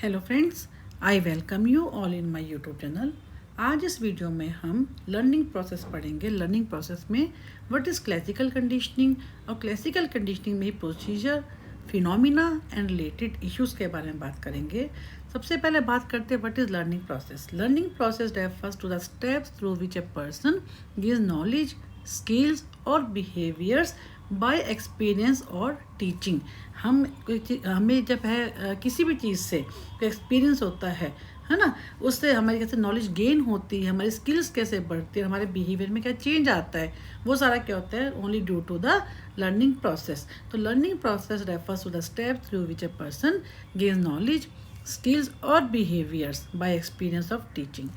Hello friends, I welcome you all in my YouTube channel. आज इस video में हम लर्निंग प्रोसेस पढ़ेंगे। लर्निंग प्रोसेस में व्हाट इज़ क्लासिकल कंडीशनिंग और क्लासिकल कंडीशनिंग में procedure, phenomena and related issues के बारे में बात करेंगे। सबसे पहले बात करते हैं what is learning process. Learning process refers to the steps through which a person gains knowledge, skills और बिहेवियर्स बाय एक्सपीरियंस और टीचिंग। हमें जब है किसी भी चीज़ से एक्सपीरियंस होता है ना, उससे हमारी कैसे नॉलेज गेन होती है, हमारी स्किल्स कैसे बढ़ती है, हमारे बिहेवियर में क्या चेंज आता है, वो सारा क्या होता है only due to the learning process. तो learning process refers to the step through which a person gains knowledge, skills और behaviours by experience of teaching.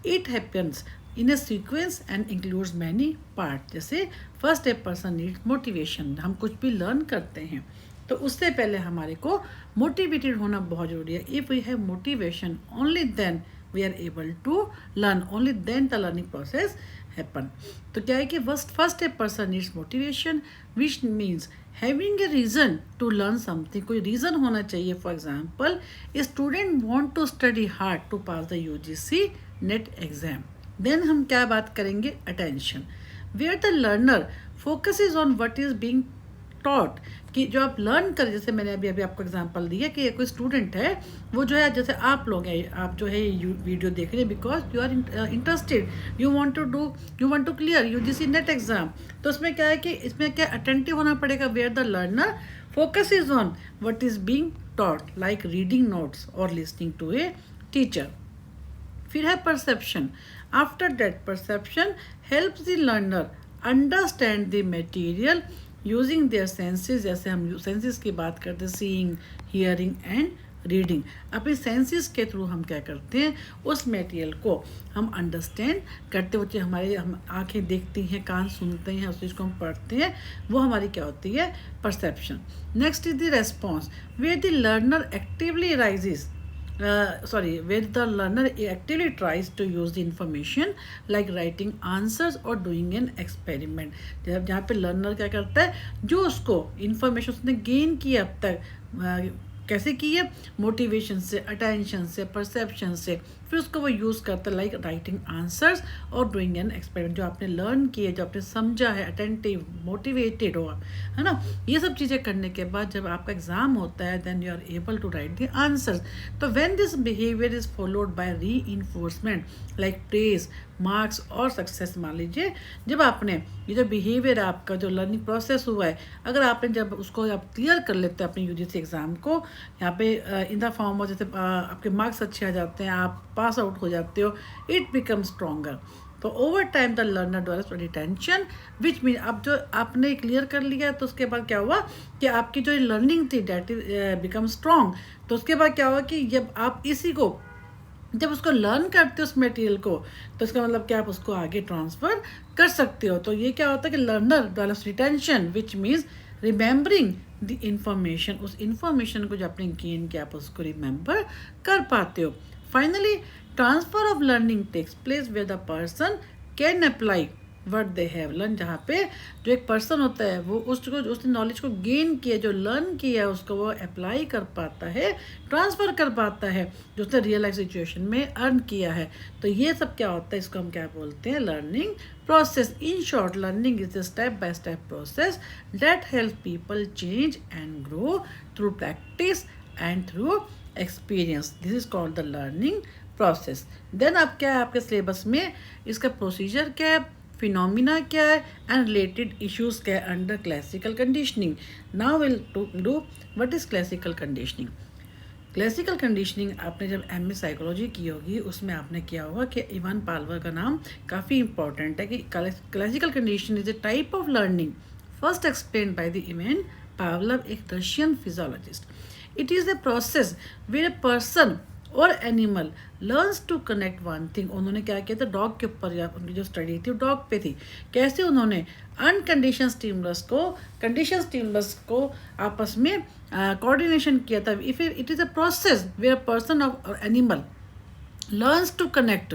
It happens in a sequence and includes many part. जैसे first a person needs motivation. हम कुछ भी learn करते हैं तो उससे पहले हमारे को मोटिवेटेड होना बहुत ज़रूरी है। If we have motivation only then we are able to learn, only then the learning process happen. तो क्या है कि first a person needs motivation which means having a reason to learn something. कोई reason होना चाहिए। For example, a student want to study hard to pass the UGC net exam. Then हम क्या बात करेंगे, attention, where the learner focus is on what is being taught. कि जो आप लर्न कर, जैसे मैंने अभी अभी आपको एग्जांपल दिया कि कोई स्टूडेंट है, वो जो है, जैसे आप लोग हैं, आप जो है ये वीडियो देख रहे हैं because you are interested, you want to clear UGC net exam. तो उसमें क्या है कि इसमें क्या अटेंटिव होना पड़ेगा। Where the learner focus is on what is being taught like reading notes और लिसनिंग टू ए टीचर। फिर है perception. After that perception helps the learner understand the material using their senses. जैसे हम senses की बात करते हैं, seeing, hearing and reading. अपने सेंसेस के थ्रू हम क्या करते हैं, उस मटेरियल को हम अंडरस्टैंड करते होते, हम आंखें देखती हैं, कान सुनते हैं, उस चीज़ को हम पढ़ते हैं, वो हमारी क्या होती है, perception. Next is the response, where the learner actively raises where the learner actively tries to use the information like writing answers or doing an experiment। जहाँ पे लर्नर क्या करता है, जो उसको इंफॉर्मेशन उसने गेन की अब तक कैसे की है, मोटिवेशन से, अटेंशन से, परसेप्शन से, फिर उसको वो यूज़ करता है लाइक राइटिंग आंसर्स और डूइंग एन एक्सपेरिमेंट। जो आपने लर्न किया, जो आपने समझा है, अटेंटिव, मोटिवेटेड हो आप, है ना, ये सब चीज़ें करने के बाद जब आपका एग्जाम होता है then you are able to write the answers. तो when this behaviour is followed by reinforcement like praise, marks और सक्सेस। मान लीजिए जब आपने ये जो बिहेवियर आपका जो लर्निंग प्रोसेस हुआ है, अगर आपने जब उसको आप क्लियर कर लेते हैं अपने UGC एग्ज़ाम को, यहाँ पे इन द फॉर्म ऑफ जैसे आपके मार्क्स अच्छे आ जाते हैं, आप पास आउट हो जाते हो, इट बिकम स्ट्रॉन्गर। तो over time the learner develops retention which mean अब जो आपने क्लियर कर लिया तो उसके बाद क्या हुआ कि आपकी जो लर्निंग थी डेट इज बिकम स्ट्रॉन्ग। तो उसके बाद क्या हुआ कि जब आप इसी को जब उसको लर्न करते हो उस मटेरियल को, तो इसका मतलब क्या, आप उसको आगे ट्रांसफ़र कर सकते हो। तो ये क्या होता है कि learner develops retention which means remembering the information. उस इंफॉर्मेशन को जो आपने गेन किया आप उसको रिमेंबर कर पाते हो। Finally transfer of learning takes place where the person can apply what they have learn. जहाँ पे जो एक पर्सन होता है वो उसको, उसने नॉलेज को गेन किया, जो लर्न किया उसको वो अप्लाई कर पाता है, ट्रांसफ़र कर पाता है, जो उसने रियल लाइफ सिचुएशन में अर्न किया है। तो ये सब क्या होता है, इसको हम क्या बोलते हैं, learning process. In short, learning is a step by step process that helps people change and grow through practice and through experience. This is called the learning process. Then अब क्या है आपके सिलेबस में, इसका प्रोसीजर क्या है, phenomena क्या है एंड रिलेटेड इश्यूज क्या है under classical conditioning. Now will do what is classical conditioning. Classical conditioning आपने जब MA साइकोलॉजी की होगी उसमें आपने किया होगा कि इवान पावलर का नाम काफ़ी इंपॉर्टेंट है। कि classical conditioning is a type of learning first explain by the Ivan Pavlov, एक Russian physiologist. It is a process where a person और animal learns to connect one thing. उन्होंने क्या किया था, डॉग के ऊपर उनकी जो स्टडी थी वो डॉग पे थी। कैसे उन्होंने अनकंडीशन स्टिमुलस को, कंडीशन स्टिमुलस को आपस में कोऑर्डिनेशन किया था। If it is a process where person और animal learns to connect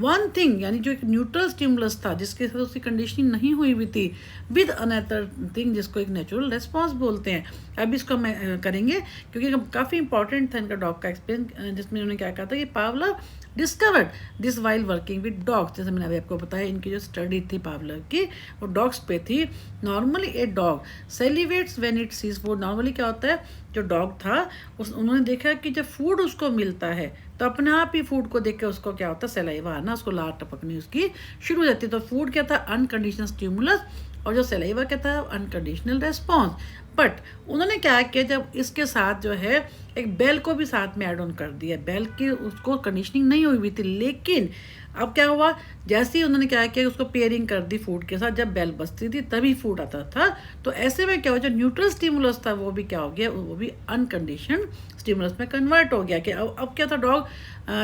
one thing, यानी जो एक न्यूट्रल स्टिमुलस था जिसके साथ उसकी कंडीशनिंग नहीं हुई हुई थी, विद अनदर थिंग जिसको एक नेचुरल रेस्पॉन्स बोलते हैं। अब इसको हम करेंगे क्योंकि काफ़ी इंपॉर्टेंट था इनका डॉग का एक्सपीरियंस, जिसमें उन्होंने क्या कहा था कि पावलव discovered this while working with dogs. जैसे मैंने अभी आपको बताया, इनकी जो स्टडी थी पावलव की वो डॉग्स पे थी। Normally a dog salivates when it sees food. Normally क्या होता है, जो डॉग था उन्होंने देखा कि जब फूड उसको मिलता है तो अपने आप ही फूड को देख के उसको क्या होता है, सलाइवा आना, उसको लार टपकनी उसकी शुरू हो जाती है। तो फूड क्या था, अनकंडीशनल स्टिमुलस, और जो सलाइवा क्या था, अनकंडीशनल रेस्पॉन्स। बट उन्होंने क्या किया, जब इसके साथ जो है एक बेल को भी साथ में ऐड ऑन कर दिया। बेल की उसको कंडीशनिंग नहीं हुई हुई थी, लेकिन अब क्या हुआ, जैसे ही उन्होंने क्या किया उसको पेयरिंग कर दी फूड के साथ, जब बेल बजती थी तभी फूड आता था। तो ऐसे में क्या हुआ, जो न्यूट्रल स्टिमुलस था वो भी क्या हो गया, वो भी अनकंडीशन स्टिमुलस में कन्वर्ट हो गया। कि अब क्या था, डॉग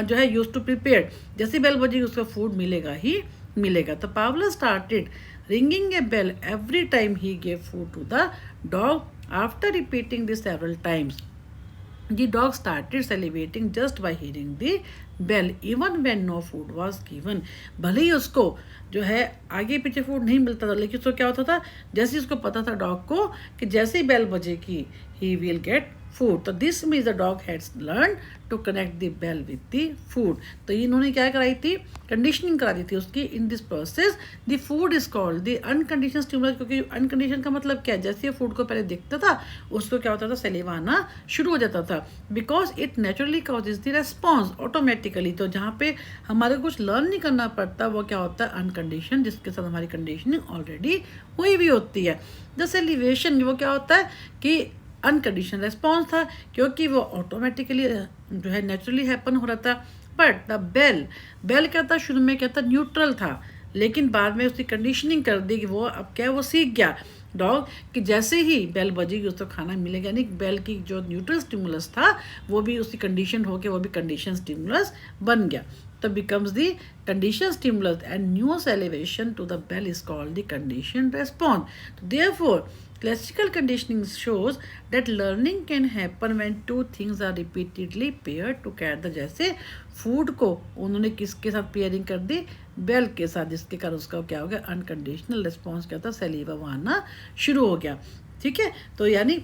जो है यूज टू प्रिपेयर, जैसे बेल बजेगी उसको फूड मिलेगा ही मिलेगा। तो पावलव started ringing a bell every time he gave food to the dog. After repeating this several times, the dog started salivating just by hearing the bell, even when no food was given. भले ही उसको जो है आगे पीछे food नहीं मिलता था, लेकिन उसको क्या होता था, जैसे उसको पता था डॉग को कि जैसे ही बेल बजेगी ही विल गेट फूड। तो this means the dog had learn to connect the bell with the food. तो इन्होंने क्या कराई थी, कंडीशनिंग करा दी थी उसकी। In this process the food is called the uncondition stimulus, क्योंकि अनकंडीशन का मतलब क्या है, जैसे फूड को पहले दिखता था उसको क्या होता था, सलीवा आना शुरू हो जाता था। Because it naturally causes the response automatically. तो जहाँ पे हमारे कुछ लर्न नहीं करना पड़ता वो क्या होता है, अनकंडीशन, जिसके साथ हमारी कंडीशनिंग ऑलरेडी हुई हुई होती है। द सेलिवेशन वो क्या होता है कि अनकंडीशनल रेस्पॉन्स था, क्योंकि वो ऑटोमेटिकली जो है नेचुरली हैपन हो रहा था। बट द बेल क्या था, शुरू में क्या था, न्यूट्रल था, लेकिन बाद में उसकी कंडीशनिंग कर दी कि वो अब क्या है, वो सीख गया डॉग कि जैसे ही बेल बजेगी उसको खाना मिलेगा। नहीं, बेल की जो न्यूट्रल स्टिमुलस था वो भी उसकी कंडीशन होकर वो भी कंडीशन स्टिमुलस बन गया। तो becomes the condition stimulus and new salivation to the bell is called the conditioned response. So therefore, classical conditioning shows that learning can happen when two things are repeatedly paired together. जैसे food को उन्होंने किसके साथ pairing कर दी, bell के साथ, जिसके कारण उसका क्या हो गया, अनकंडीशनल रिस्पॉन्स क्या था, सलीवा वो आना शुरू हो गया। ठीक है, तो यानी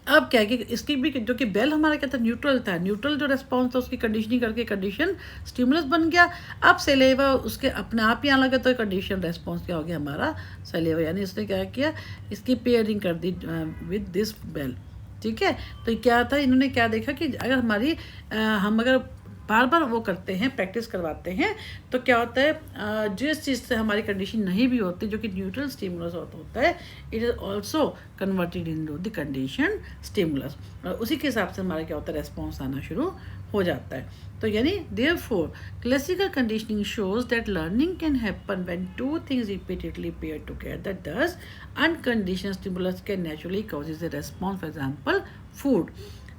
अब क्या है कि इसकी भी जो कि बेल हमारा क्या था, न्यूट्रल था, न्यूट्रल जो रेस्पॉन्स था उसकी कंडीशनिंग करके कंडीशन स्टिमुलस बन गया। अब सलेवा उसके अपने आप ही आने लगा, तो कंडीशन रेस्पॉन्स क्या हो गया हमारा, सलेवा, यानी उसने क्या किया, इसकी पेयरिंग कर दी विद दिस बेल। ठीक है, तो क्या था, इन्होंने क्या देखा कि अगर हमारी हम अगर बार बार वो करते हैं, प्रैक्टिस करवाते हैं, तो क्या होता है, जिस चीज़ से हमारी कंडीशन नहीं भी होती, जो कि न्यूट्रल स्टिमुलस होता है, it is also converted into the condition stimulus, और उसी के हिसाब से हमारा क्या होता है, रेस्पॉन्स आना शुरू हो जाता है। तो यानी therefore classical conditioning shows that learning can happen when two things repeatedly pair together. Thus unconditional stimulus can naturally causes the response, for example food.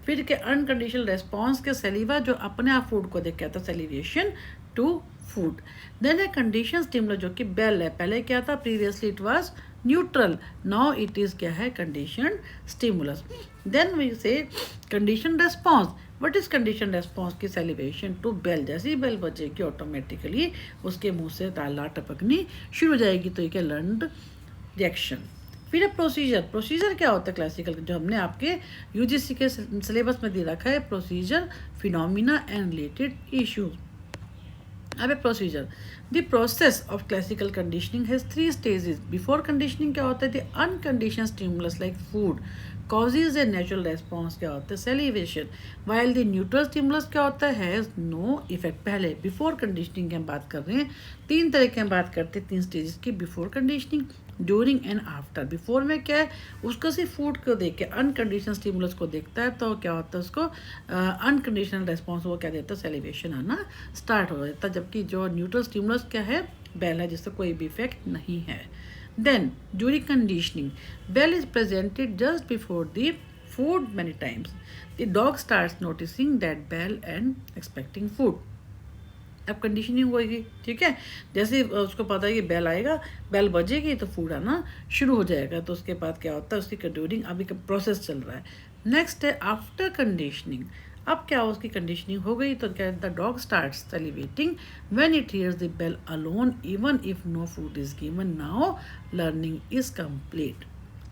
फिर के अनकंडीशनल रेस्पॉन्स के सलीवा जो अपने आप फूड को देख के आता, salivation to food. Then a condition stimulus जो कि बेल है, पहले क्या था, previously it was neutral, now it is क्या है, condition stimulus. Then we say condition response. What is condition response की, सेलिवेशन टू बेल, जैसे ही बेल बजेगी ऑटोमेटिकली उसके मुंह से लार टपकनी शुरू हो जाएगी, तो ये क्या, लर्नड रिएक्शन। फिर है प्रोसीजर क्या होता है क्लासिकल, जो हमने आपके यूजीसी के सिलेबस में दे रखा है, procedure, phenomena and related issues. अब procedure, the process of classical conditioning has 3 stages. Before conditioning क्या होता है, the unconditional stimulus like food causes a natural response क्या होता है, salivation, while the neutral stimulus क्या होता है, हैज़ नो इफेक्ट। पहले बिफोर कंडीशनिंग की हम बात कर रहे हैं, 3 तरह की हम बात करते हैं, 3 स्टेजेस की, before conditioning, during and after. Before में क्या है, उसको सिर्फ फूड को देख के अनकंडीशनल स्टिमुलस को देखता है, तो क्या होता है, उसको अनकंडीशनल रेस्पॉन्स वो क्या देता है, सेलिवेशन आना स्टार्ट हो जाता है। जबकि जो न्यूट्रल स्टिमुलस क्या है, बेल है, जिससे कोई भी इफेक्ट नहीं है। Then, during conditioning, bell is presented just before the food many times. The dog starts noticing that bell and expecting food. अब कंडीशनिंग होगी, ठीक है, जैसे उसको पता है कि बेल आएगा, बेल बजेगी तो फूड आना शुरू हो जाएगा। तो उसके बाद क्या होता है, उसकी ड्यूरिंग अभी का प्रोसेस चल रहा है। नेक्स्ट है आफ्टर कंडीशनिंग। अब क्या उसकी कंडीशनिंग हो गई, तो क्या the dog starts salivating when it hears the bell alone even if no food is given. Now learning is complete.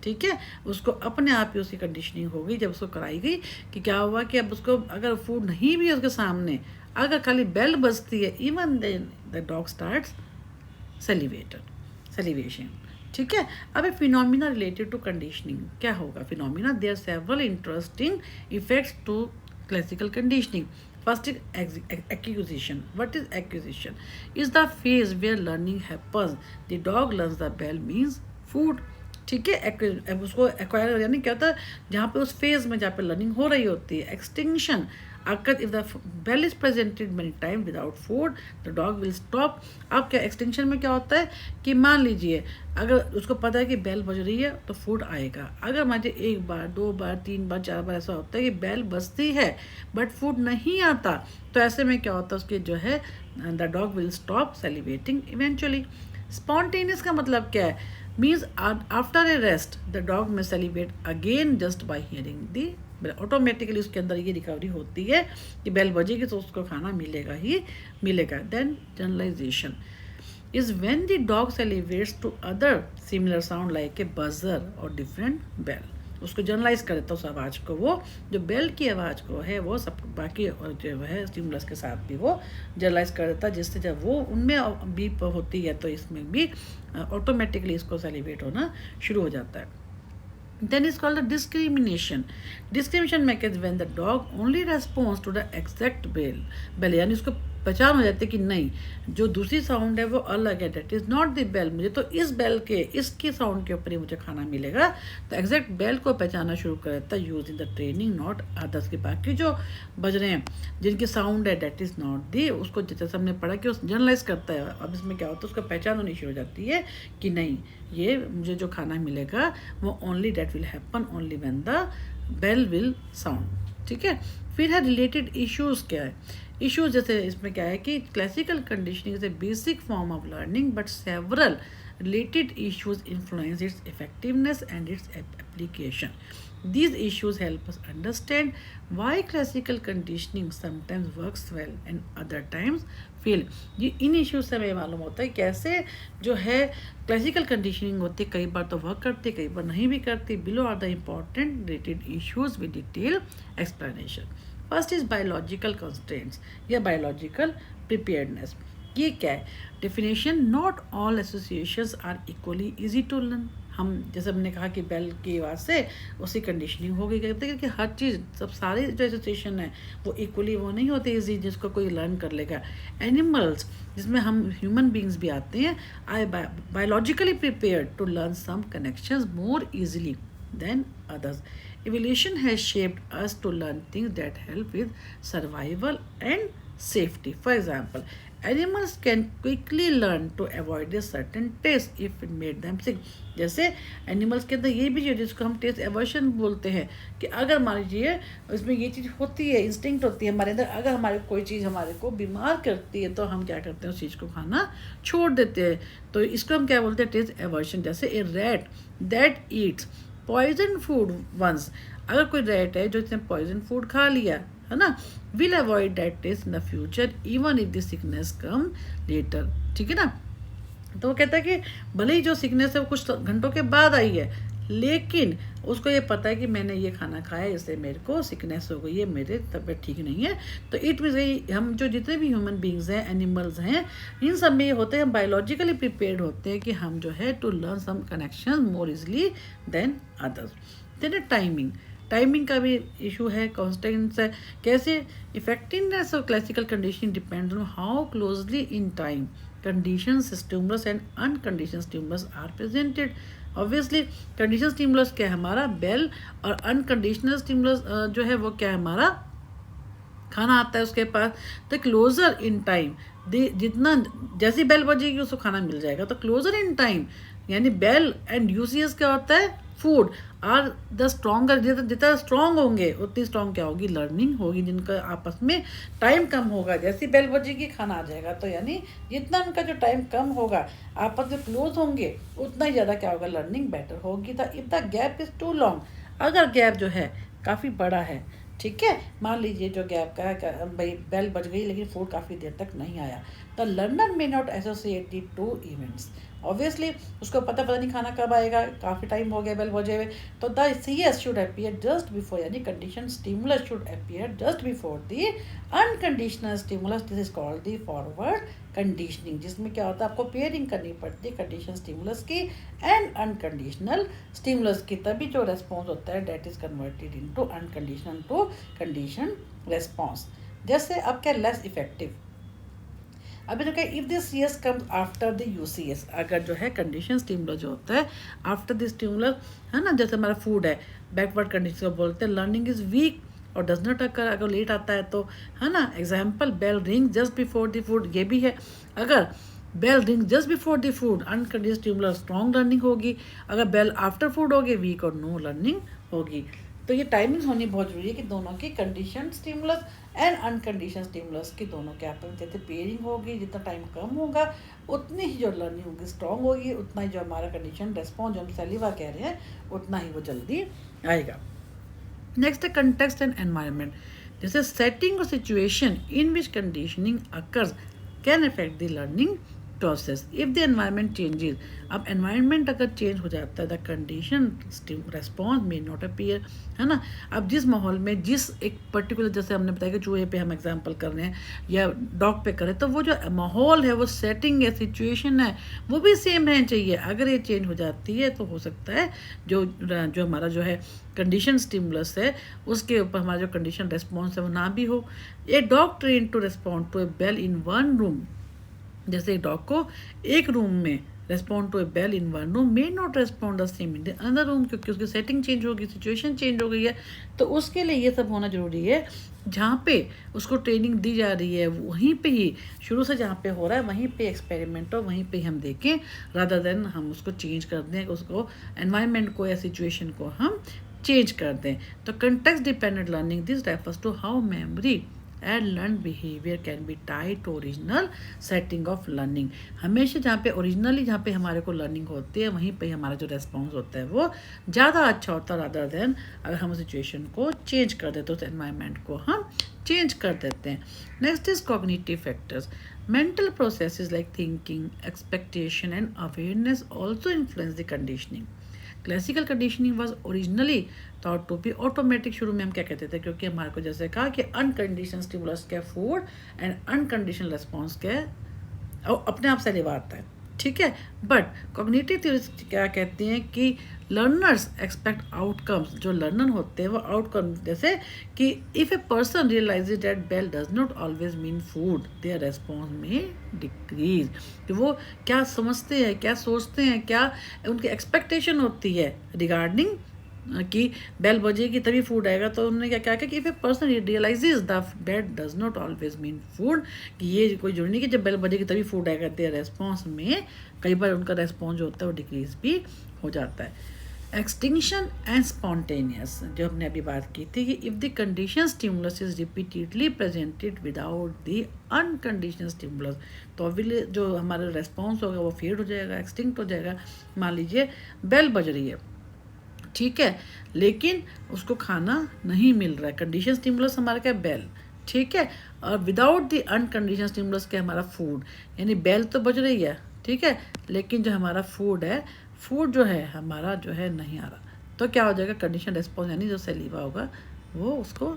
ठीक है, उसको अपने आप ही उसकी कंडीशनिंग हो गई जब उसको कराई गई कि क्या हुआ कि अब उसको अगर फूड नहीं भी है उसके सामने, अगर खाली बेल बजती है, even then the dog starts salivation. ठीक है, अब a phenomena related to conditioning क्या होगा? Phenomena there several interesting effects to classical conditioning. First is acquisition. What is acquisition? Is the phase where learning happens. The dog learns the bell means food. ठीक है, उसको acquire यानी क्या होता है, जहाँ पे उस फेज में जहाँ पे लर्निंग हो रही होती है। एक्सटिंक्शन अगर if the bell is presented many time without food the dog will stop. अब क्या एक्सटिंक्शन में क्या होता है कि मान लीजिए अगर उसको पता है कि बेल बज रही है तो फूड आएगा। अगर मुझे 1 बार 2 बार 3 बार 4 बार ऐसा होता है कि बेल बजती है बट फूड नहीं आता, तो ऐसे में क्या होता है उसके जो है the dog will stop salivating eventually. Spontaneous का मतलब क्या है? Means after a rest the dog may celebrate again just by hearing the. Automatically उसके अंदर ये रिकवरी होती है कि बेल बजेगी तो उसको खाना मिलेगा ही मिलेगा। Then generalisation is when the dog celebrates to other similar sound like a buzzer और डिफरेंट बेल। उसको जनरलाइज कर देता है उस आवाज़ को, वो जो बेल की आवाज़ को है वो सब बाकी जो है स्टिमुलस के साथ भी वो जनरलाइज कर देता है, जिससे जब वो उनमें बीप होती है तो इसमें भी ऑटोमेटिकली इसको सेलिब्रेट होना शुरू हो जाता है। Then is called the discrimination. Discrimination mechanism when the dog only responds to the exact bell यानी उसको पहचान हो जाती है कि नहीं जो दूसरी साउंड है वो अलग है, that is not the bell, मुझे तो इस बेल के इसकी साउंड के ऊपर ही मुझे खाना मिलेगा। तो एग्जैक्ट बेल को पहचानना शुरू कर देता है use in the training not others के। बाकी जो बज रहे हैं जिनकी साउंड है डेट इज़ नॉट दी, उसको जैसे हमने पढ़ा कि उस जनरलाइज करता है। अब इसमें क्या होता है उसको पहचान होनी शुरू हो जाती है कि नहीं ये मुझे जो खाना मिलेगा वो only that will happen only when the bell will sound. ठीक है, फिर है रिलेटेड इश्यूज़ क्या है? इश्यूज जैसे इसमें क्या है कि classical conditioning is A basic form of learning but several related issues influence its effectiveness and its application. These issues help us understand why classical conditioning sometimes works well and other times fail. ये इन issues से हमें मालूम होता है कैसे जो है classical conditioning होती है, कई बार तो वर्क करती है कई बार नहीं भी करती। Below are the important related issues with detail explanation. First is biological constraints या बायोलॉजिकल प्रिपेयर्डनेस। ये क्या है? Definition not all associations are equally easy to learn. हम जैसे हमने कहा कि बेल की आवाज़ से उसकी कंडीशनिंग हो गई, कहते हैं कि हर चीज़ सब सारे जो एसोसिएशन है वो इक्वली वो नहीं होते ईजी जिसको कोई लर्न कर लेगा। एनिमल्स जिसमें हम ह्यूमन बींग्स भी आते हैं I biologically prepared to learn some connections more easily than others. Evolution has shaped us to learn things that help with survival and safety. For example, animals can quickly learn to avoid a certain taste if it made them sick. जैसे animals के अंदर ये भी है जिसको हम test aversion बोलते हैं कि अगर मान लीजिए इसमें ये चीज़ होती है, इंस्टिंक्ट होती है हमारे अंदर, अगर हमारे कोई चीज़ हमारे को बीमार करती है तो हम क्या करते हैं उस चीज़ को खाना छोड़ देते हैं। तो इसको हम क्या बोलते हैं? Taste aversion. जैसे a rat that eats poison food once, अगर कोई रैट है जो इसने पॉइजन फूड खा लिया है ना, will avoid that taste in the future even if the sickness come later. ठीक है ना, तो वो कहता है कि भले ही जो सिकनेस है वो कुछ घंटों के बाद आई है लेकिन उसको ये पता है कि मैंने ये खाना खाया इससे मेरे को सिकनेस हो गई है, मेरे तबीयत ठीक नहीं है। तो इट मीन्स हम जो जितने भी ह्यूमन बींग्स हैं एनिमल्स हैं इन सब में ये होते हैं बायोलॉजिकली प्रिपेयर्ड होते हैं कि हम जो है to learn some connection more easily than others. Then timing का भी इशू है, कॉन्स्टेंट्स है। कैसे? Effectiveness of classical conditioning depends on how closely in time conditions stimulus and unconditioned stimulus are presented. Obviously conditional stimulus क्या है हमारा bell, और unconditional stimulus जो है वो क्या है हमारा खाना आता है उसके पास। तो क्लोजर इन टाइम जितना जैसी बेल बजेगी उसको खाना मिल जाएगा। तो क्लोजर इन टाइम यानी बेल एंड यूसीएस क्या होता है? Food are the stronger. जितना स्ट्रॉन्ग होंगे उतनी स्ट्रॉन्ग क्या होगी? लर्निंग होगी। जिनका आपस में टाइम कम होगा जैसी बेल बजेगी खाना आ जाएगा। तो यानी जितना उनका जो टाइम कम होगा आपस में क्लोज होंगे उतना ही ज़्यादा क्या होगा? लर्निंग बेटर होगी। तो if the gap is too long, अगर गैप जो है काफ़ी बड़ा है ठीक है, मान लीजिए जो गैप का है भाई बेल बज गई लेकिन फूड काफ़ी देर तक नहीं आया, the learner may not associate the two events. Obviously उसको पता नहीं खाना कब आएगा, काफ़ी टाइम हो गया बेल बजे हुए, तो the CS should appear just before, यानी condition stimulus should appear just before the unconditional stimulus. This is called the forward conditioning, जिसमें क्या होता है आपको पेयरिंग करनी पड़ती है कंडीशन स्टिमुलस की एंड अनकंडीशनल स्टिमुलस की, तभी जो रेस्पॉन्स होता है that is converted into unconditional to condition response. जैसे अब क्या लेस इफेक्टिव, अभी तो क्या if this CS comes after the UCS, अगर जो है कंडीशन स्टिमुलस जो होता है आफ्टर द स्टिमुलस, है ना, जैसे हमारा फूड है बैकवर्ड कंडीशन को बोलते हैं, लर्निंग इज वीक और डज नॉट अकर, अगर लेट आता है तो, है ना, example bell ring just before the food, ये भी है। अगर bell ring just before the food unconditional stimulus strong learning होगी, अगर बेल आफ्टर फूड होगी वीक और नो लर्निंग होगी। तो ये टाइमिंग्स होनी बहुत जरूरी है कि दोनों की कंडीशन स्टिमुलस एंड अनकंडीशन स्टिमुलस की दोनों के आपस में जैसे पेयरिंग होगी, जितना टाइम कम होगा उतनी ही जो लर्निंग होगी स्ट्रॉन्ग होगी, उतना ही जो हमारा कंडीशन रेस्पॉन्स जो हम सैलिवा कह रहे हैं उतना ही वो जल्दी आएगा। नेक्स्ट है कंटेक्स्ट एंड एनवायरनमेंट, जैसे सेटिंग और situation in which conditioning occurs can affect the learning process if the environment changes. अब एनवायरनमेंट अगर चेंज हो जाता है the condition response may not appear, है ना। अब जिस माहौल में जिस एक पर्टिकुलर, जैसे हमने बताया कि चूहे पे हम एग्जांपल कर रहे हैं या डॉग पे करें, तो वो जो माहौल है, वो सेटिंग है, सिचुएशन है, वो भी सेम रहनी चाहिए। अगर ये चेंज हो जाती है तो हो सकता है जो जो हमारा जो है कंडीशन स्टिमुलस है उसके ऊपर हमारा जो कंडीशन रेस्पॉन्स है वो ना भी हो। A dog train to respond to a bell in one room, जैसे एक डॉग को एक रूम में respond to a bell in one room may not respond the same in the another room, क्योंकि उसकी सेटिंग चेंज होगी, situation change हो गई है। तो उसके लिए ये सब होना जरूरी है, जहाँ पे उसको ट्रेनिंग दी जा रही है वहीं पे ही शुरू से जहाँ पे हो रहा है वहीं पे एक्सपेरिमेंट हो, वहीं पे हम देखें, रादर देन हम उसको चेंज कर दें, उसको एनवायरनमेंट को या सिचुएशन को हम चेंज कर दें। तो context dependent learning this refers to how memory and learn behaviour can be tied to original setting of learning. हमेशा जहाँ पे ओरिजिनली जहाँ पे हमारे को लर्निंग होती है वहीं पे हमारा जो रेस्पॉन्स होता है वो ज़्यादा अच्छा होता है, रादर देन अगर हम सिचुएशन को चेंज कर देते हैं, तो एनवायरनमेंट को हम चेंज कर देते हैं। Next is cognitive factors, mental processes like thinking, expectation and awareness also influence the conditioning. Classical conditioning was originally thought to be automatic. शुरू में हम क्या कहते थे, क्योंकि हमारे को जैसे कहा कि अनकंडीशन स्टिमुलस क्या फूड एंड अनकंडीशनल रेस्पॉन्स क्या अपने आप से लेवा आता है, ठीक है। बट कॉग्निटिव थ्योरीज क्या कहते हैं कि लर्नर्स एक्सपेक्ट आउटकम्स, जो लर्नर होते हैं वो आउटकम, जैसे कि if a person realises that bell does not always mean food their response में डिक्रीज, कि वो क्या समझते हैं, क्या सोचते हैं, क्या उनकी एक्सपेक्टेशन होती है रिगार्डिंग कि बेल बजेगी तभी फूड आएगा। तो उन्होंने क्या किया कि if a person realises the bell does not always mean food, कि ये कोई जरूरी नहीं कि जब बेल बजेगी तभी फूड आएगा, देयर रेस्पॉन्स में कई बार उनका रेस्पॉन्स जो होता है वो डिक्रीज भी हो जाता है। एक्सटिंक्शन एंड स्पॉन्टेनियस, जो हमने अभी बात की थी कि if the condition stimulus is repeatedly presented without the unconditional stimulus, तो ऑब्वियसली जो हमारा रेस्पॉन्स होगा वो फेड हो जाएगा, एक्सटिंक्ट हो जाएगा। मान लीजिए बेल बज रही है, ठीक है, लेकिन उसको खाना नहीं मिल रहा है, कंडीशन स्टिमुलस हमारा क्या बेल, ठीक है, और विदाउट द अनकंडीशन स्टिमुलस क्या हमारा फूड, यानी बेल तो बज रही है, ठीक है, लेकिन जो हमारा फूड है, फूड जो है हमारा जो है नहीं आ रहा, तो क्या हो जाएगा, कंडीशन रेस्पॉन्स यानी जो सलीवा होगा वो उसको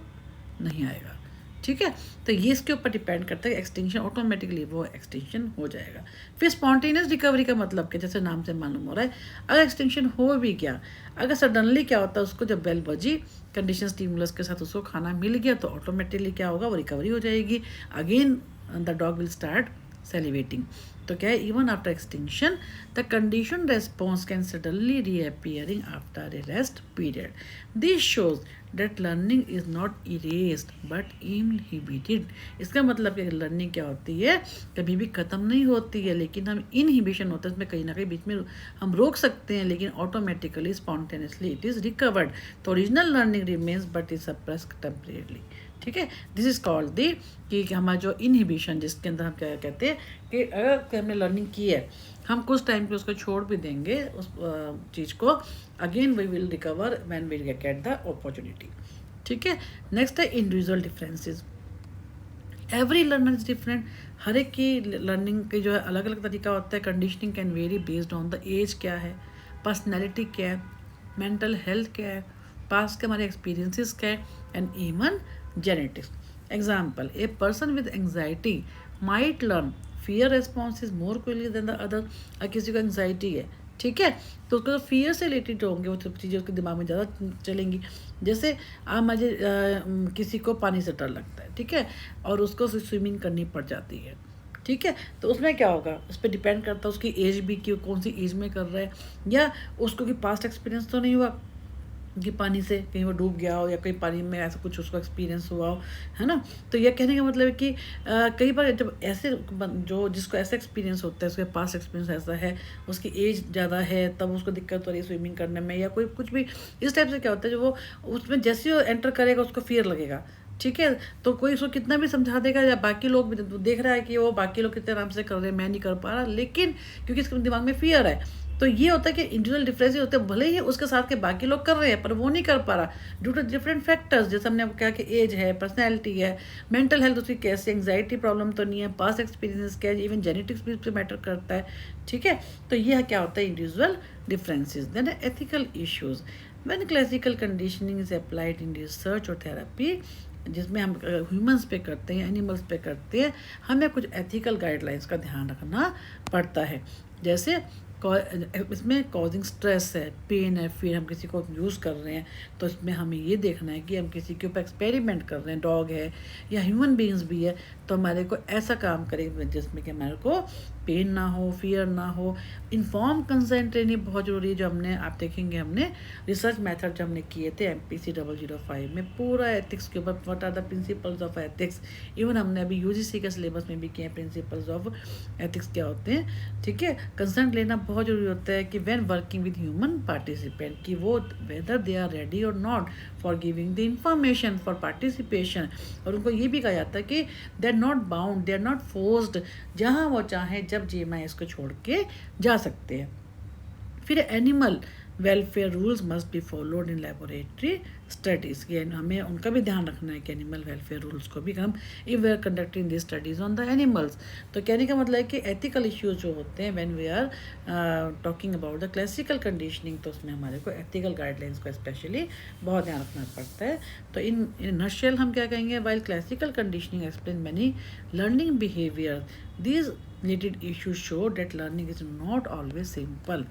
नहीं आएगा, ठीक है। तो ये इसके ऊपर डिपेंड करता है, एक्सटिंक्शन ऑटोमेटिकली वो एक्सटिंक्शन हो जाएगा। फिर स्पॉन्टेनियस रिकवरी का मतलब क्या, जैसे नाम से मालूम हो रहा है, अगर एक्सटिंक्शन हो भी गया, अगर सडनली क्या होता है उसको जब बेल बजी कंडीशन स्टिमुलस के साथ उसको खाना मिल गया, तो ऑटोमेटिकली क्या होगा, वो रिकवरी हो जाएगी, again the dog will start salivating। तो क्या है, even after extinction the condition response can suddenly reappearing after a rest period. This shows that learning is not erased but inhibited. इसका मतलब कि लर्निंग क्या होती है, कभी भी ख़त्म नहीं होती है, लेकिन हम इनहिबिशन होता है, इसमें कहीं ना कहीं बीच में हम रोक सकते हैं, लेकिन automatically spontaneously it is recovered. तो original learning remains but is suppressed temporarily, ठीक है। दिस इज कॉल्ड दी कि हमारा जो इनहिबिशन, जिसके अंदर हम क्या कहते हैं कि अगर हमने लर्निंग की है, हम कुछ टाइम पे उसको छोड़ भी देंगे उस चीज़ को, again we will recover when we get the opportunity, ठीक है। नेक्स्ट है individual differences. Every learner is different. हर एक की लर्निंग की जो है अलग अलग तरीका होता है। Conditioning can vary based on the age क्या है, पर्सनैलिटी क्या है, मेंटल हेल्थ क्या है, पास्ट के हमारे एक्सपीरियंसेस क्या है, and even genetics. Example, a person with anxiety might learn fear response is more quickly than the other. किसी को एंगजाइटी है, ठीक है, तो उसको जो फियर से रिलेटेड होंगे वो सब चीज़ें उसके दिमाग में ज़्यादा चलेंगी। जैसे आप मुझे किसी को पानी से डर लगता है, ठीक है, और उसको स्विमिंग करनी पड़ जाती है, ठीक है, तो उसमें क्या होगा, उस पर डिपेंड करता है उसकी एज भी कि कौन सी एज में कर रहा है, या उसको कि पास्ट एक्सपीरियंस तो नहीं हुआ कि पानी से कहीं वो डूब गया हो या कहीं पानी में ऐसा कुछ उसको एक्सपीरियंस हुआ हो, है ना। तो यह कहने का मतलब है कि कई बार जब ऐसे जो जिसको ऐसा एक्सपीरियंस होता है, उसके पास एक्सपीरियंस ऐसा है, उसकी एज ज़्यादा है, तब उसको दिक्कत हो रही है स्विमिंग करने में या कोई कुछ भी इस टाइप से, क्या होता है जो वो उसमें जैसे ही वो एंटर करेगा उसको फियर लगेगा, ठीक है, तो कोई उसको कितना भी समझा देगा या बाकी लोग भी देख रहा है कि वो बाकी लोग कितने आराम से कर रहे हैं, मैं नहीं कर पा रहा, लेकिन क्योंकि इसके दिमाग में फियर है, तो ये होता है कि इंडिविजुअल डिफरेंस होते हैं, भले ही उसके साथ के बाकी लोग कर रहे हैं पर वो नहीं कर पा रहा ड्यू टू डिफरेंट फैक्टर्स। जैसे हमने कहा कि एज है, पर्सनैलिटी है, मेंटल हेल्थ उसकी कैसे, एंग्जाइटी प्रॉब्लम तो नहीं है, पास्ट एक्सपीरियंस क्या है, इवन जेनेटिक्स भी उस पर मैटर करता है, ठीक है। तो यह क्या होता है individual differences. Then ethical issues. When classical conditioning is applied in research और थेरेपी, जिसमें हम ह्यूमंस पे करते हैं, एनिमल्स पे करते हैं, हमें कुछ एथिकल गाइडलाइंस का ध्यान रखना पड़ता है। जैसे इसमें कॉजिंग स्ट्रेस है, पेन है, फिर हम किसी को यूज़ कर रहे हैं, तो इसमें हमें ये देखना है कि हम किसी के ऊपर एक्सपेरिमेंट कर रहे हैं, डॉग है या ह्यूमन बींग्स भी है, तो हमारे को ऐसा काम करें जिसमें कि हमारे को पेन ना हो, फियर ना हो। इन्फॉर्म कंसेंट लेनी बहुत ज़रूरी है, जो हमने आप देखेंगे हमने रिसर्च मेथड जो हमने किए थे MPC 005 में, पूरा एथिक्स के ऊपर, what are the principles of ethics. Even हमने अभी UGC के सिलेबस में भी किए हैं प्रिंसिपल्स ऑफ एथिक्स क्या होते हैं, ठीक है। कंसेंट लेना बहुत ज़रूरी होता है कि when working with human participant, कि वो वेदर दे आर रेडी और not for giving the information for participation. और उनको ये भी कहा जाता है कि they are not bound, they are not forced, जहाँ वो चाहें जब GMIS को छोड़ के जा सकते हैं। फिर animal welfare rules must be followed in laboratory studies, ये हमें उनका भी ध्यान रखना है कि एनिमल वेलफेयर रूल्स को भी हम if we are conducting this studies on the animals. तो कहने का मतलब है कि एथिकल इश्यूज जो होते हैं when we are talking about the classical conditioning, तो उसमें हमारे को एथिकल गाइडलाइंस को स्पेशली बहुत ध्यान रखना पड़ता है। तो इन नटशेल हम क्या कहेंगे, while classical conditioning explain many learning behaviour, these related issues show that learning is not always simple.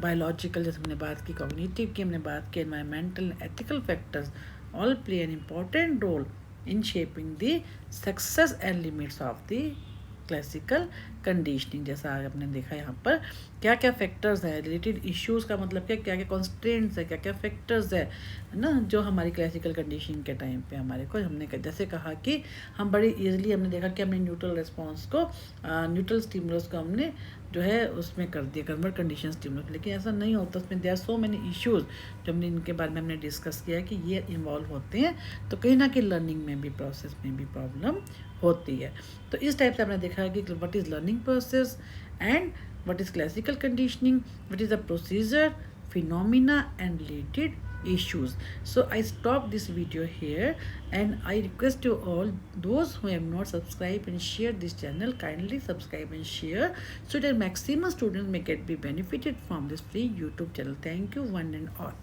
Biological जैसे हमने बात की, कॉग्निटिव की हमने बात की, environmental, ethical factors all play an important role in shaping the success and limits of the classical conditioning. जैसा आज आपने देखा यहाँ पर क्या क्या फैक्टर्स है, रिलेटेड इश्यूज़ का मतलब क्या क्या क्या कॉन्स्ट्रेंट्स है, क्या क्या फैक्टर्स है ना, जो हमारी क्लासिकल कंडीशनिंग के टाइम पे हमारे को हमने जैसे कहा कि हम बड़ी ईजिली हमने देखा कि हमने न्यूट्रल रिस्पॉन्स को, न्यूट्रल स्टिमुलस को हमने जो है उसमें कर दिया कन्वर्ट कंडीशन स्टिमुलस, लेकिन ऐसा नहीं होता, उसमें there are so many issues जो हमने इनके बारे में हमने डिस्कस किया है कि ये इन्वॉल्व होते हैं, तो कहीं ना कहीं लर्निंग में भी, प्रोसेस में भी प्रॉब्लम होती है। तो इस टाइप से हमने देखा है कि what is learning process and what is classical conditioning, what is the procedure, phenomena and related issues. So I stop this video here and I request you all, those who have not subscribed and shared this channel, kindly subscribe and share so that maximum students may get be benefited from this free YouTube channel. Thank you one and all.